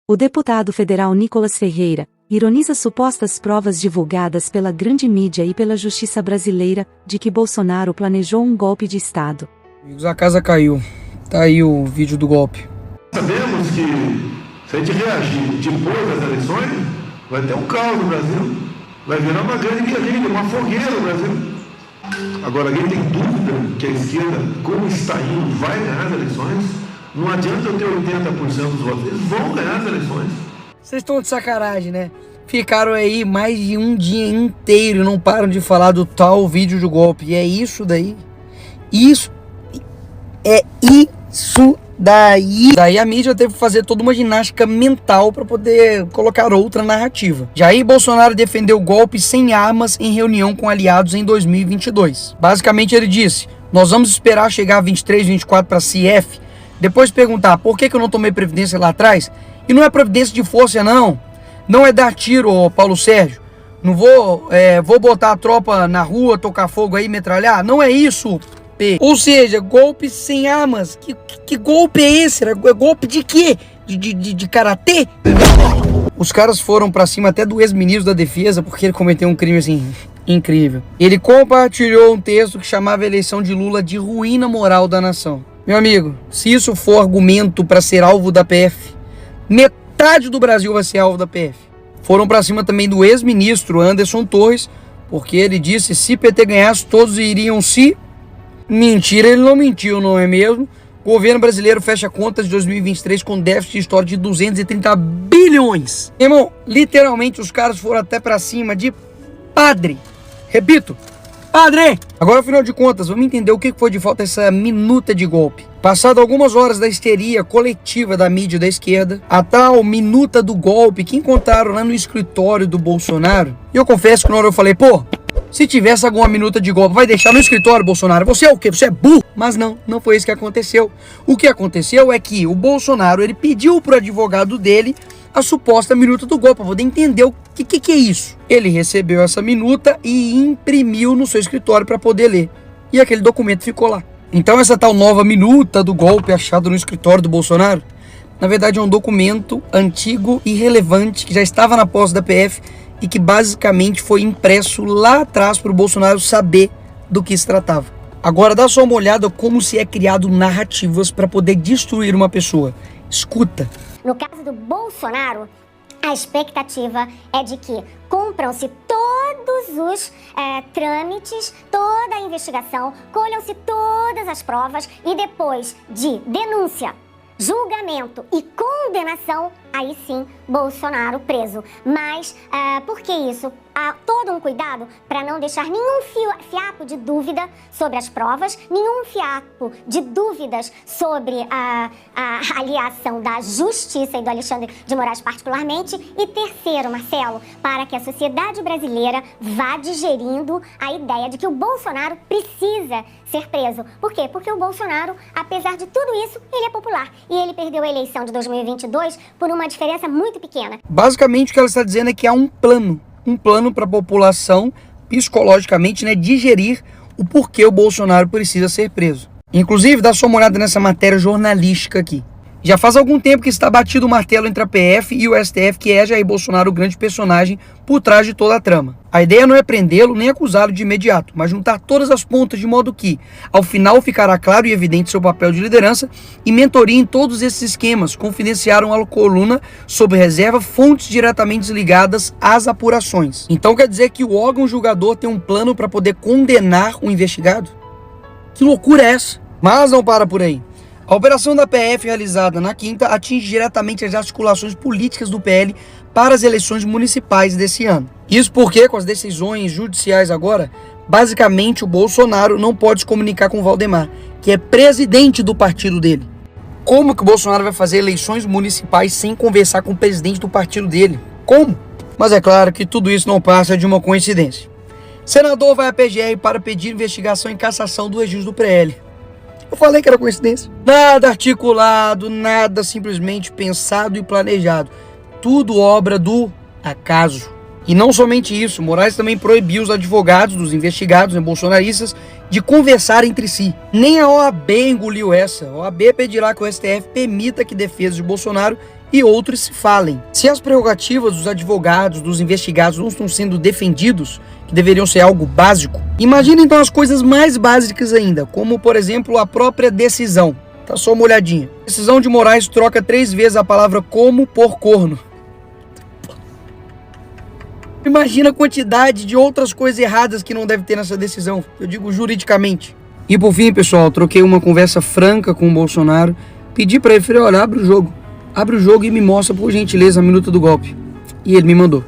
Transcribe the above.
O deputado federal Nicolas Ferreira ironiza supostas provas divulgadas pela grande mídia e pela justiça brasileira de que Bolsonaro planejou um golpe de Estado. Amigos, a casa caiu. Tá aí o vídeo do golpe. Sabemos que se a gente reagir depois das eleições, vai ter um caos no Brasil. Vai virar uma grande guerrilha, uma fogueira no Brasil. Agora, alguém tem dúvida que a esquerda, como está indo, vai ganhar as eleições? Não adianta eu ter 80% dos votos, eles vão ganhar as eleições. Vocês estão de sacanagem, né? Ficaram aí mais de um dia inteiro e não param de falar do tal vídeo do golpe. E é isso daí. Isso daí. Daí a mídia teve que fazer toda uma ginástica mental para poder colocar outra narrativa. Jair Bolsonaro defendeu o golpe sem armas em reunião com aliados em 2022. Basicamente ele disse: nós vamos esperar chegar a 23, 24 para CF, depois perguntar por que eu não tomei previdência lá atrás. E não é providência de força não. Não é dar tiro, Paulo Sérgio. Não vou botar a tropa na rua, tocar fogo aí, metralhar. Não é isso. Ou seja, golpe sem armas. Que golpe é esse? É golpe de quê? De karatê? Os caras foram pra cima até do ex-ministro da defesa porque ele cometeu um crime assim incrível. Ele compartilhou um texto que chamava a eleição de Lula de ruína moral da nação. Meu amigo, se isso for argumento para ser alvo da PF, metade do Brasil vai ser alvo da PF. Foram pra cima também do ex-ministro Anderson Torres, porque ele disse que se PT ganhasse, todos iriam se... Mentira, ele não mentiu, não é mesmo? O governo brasileiro fecha contas de 2023 com déficit histórico de 230 bilhões. Irmão, literalmente os caras foram até pra cima de padre. Repito, padre! Agora, afinal de contas, vamos entender o que foi de falta essa minuta de golpe. Passado algumas horas da histeria coletiva da mídia da esquerda, a tal minuta do golpe que encontraram lá no escritório do Bolsonaro, e eu confesso que na hora eu falei, pô, se tivesse alguma minuta de golpe, vai deixar no escritório, Bolsonaro? Você é o quê? Você é burro? Mas não foi isso que aconteceu. O que aconteceu é que o Bolsonaro, ele pediu pro advogado dele a suposta minuta do golpe, para poder entender o que é isso. Ele recebeu essa minuta e imprimiu no seu escritório para poder ler. E aquele documento ficou lá. Então essa tal nova minuta do golpe achada no escritório do Bolsonaro, na verdade é um documento antigo e relevante que já estava na posse da PF e que basicamente foi impresso lá atrás para o Bolsonaro saber do que se tratava. Agora dá só uma olhada como se é criado narrativas para poder destruir uma pessoa. Escuta. No caso do Bolsonaro, a expectativa é de que cumpram-se todos os trâmites, toda a investigação, colham-se todas as provas e depois de denúncia, julgamento e condenação, aí sim, Bolsonaro preso. Mas por que isso? Há todo um cuidado para não deixar nenhum fiapo de dúvida sobre as provas, nenhum fiapo de dúvidas sobre a aliação da Justiça e do Alexandre de Moraes particularmente. E terceiro, Marcelo, para que a sociedade brasileira vá digerindo a ideia de que o Bolsonaro precisa ser preso. Por quê? Porque o Bolsonaro, apesar de tudo isso, ele é popular. E ele perdeu a eleição de 2022 por uma diferença muito pequena. Basicamente o que ela está dizendo é que há um plano para a população, psicologicamente, né, digerir o porquê o Bolsonaro precisa ser preso. Inclusive, dá só uma olhada nessa matéria jornalística aqui. Já faz algum tempo que está batido o martelo entre a PF e o STF, que é Jair Bolsonaro o grande personagem por trás de toda a trama. A ideia não é prendê-lo nem acusá-lo de imediato, mas juntar todas as pontas de modo que, ao final, ficará claro e evidente seu papel de liderança e mentoria em todos esses esquemas, confidenciaram a coluna sob reserva fontes diretamente ligadas às apurações. Então quer dizer que o órgão julgador tem um plano para poder condenar o investigado? Que loucura é essa? Mas não para por aí. A operação da PF realizada na quinta atinge diretamente as articulações políticas do PL para as eleições municipais desse ano. Isso porque, com as decisões judiciais agora, basicamente o Bolsonaro não pode se comunicar com o Valdemar, que é presidente do partido dele. Como que o Bolsonaro vai fazer eleições municipais sem conversar com o presidente do partido dele? Como? Mas é claro que tudo isso não passa de uma coincidência. Senador vai à PGR para pedir investigação em cassação do registro do PL. Eu falei que era coincidência. Nada articulado, nada simplesmente pensado e planejado. Tudo obra do acaso. E não somente isso, Moraes também proibiu os advogados dos investigados, bolsonaristas, de conversar entre si. Nem a OAB engoliu essa. A OAB pedirá que o STF permita que defesas de Bolsonaro e outros se falem. Se as prerrogativas dos advogados, dos investigados não estão sendo defendidos, que deveriam ser algo básico, imagina então as coisas mais básicas ainda, como por exemplo a própria decisão. Tá só uma olhadinha. Decisão de Moraes troca 3 vezes a palavra como por corno. Imagina a quantidade de outras coisas erradas que não deve ter nessa decisão, eu digo juridicamente. E por fim, pessoal, troquei uma conversa franca com o Bolsonaro, pedi pra ele, falei, olha, abre o jogo e me mostra, por gentileza, a minuta do golpe. E ele me mandou.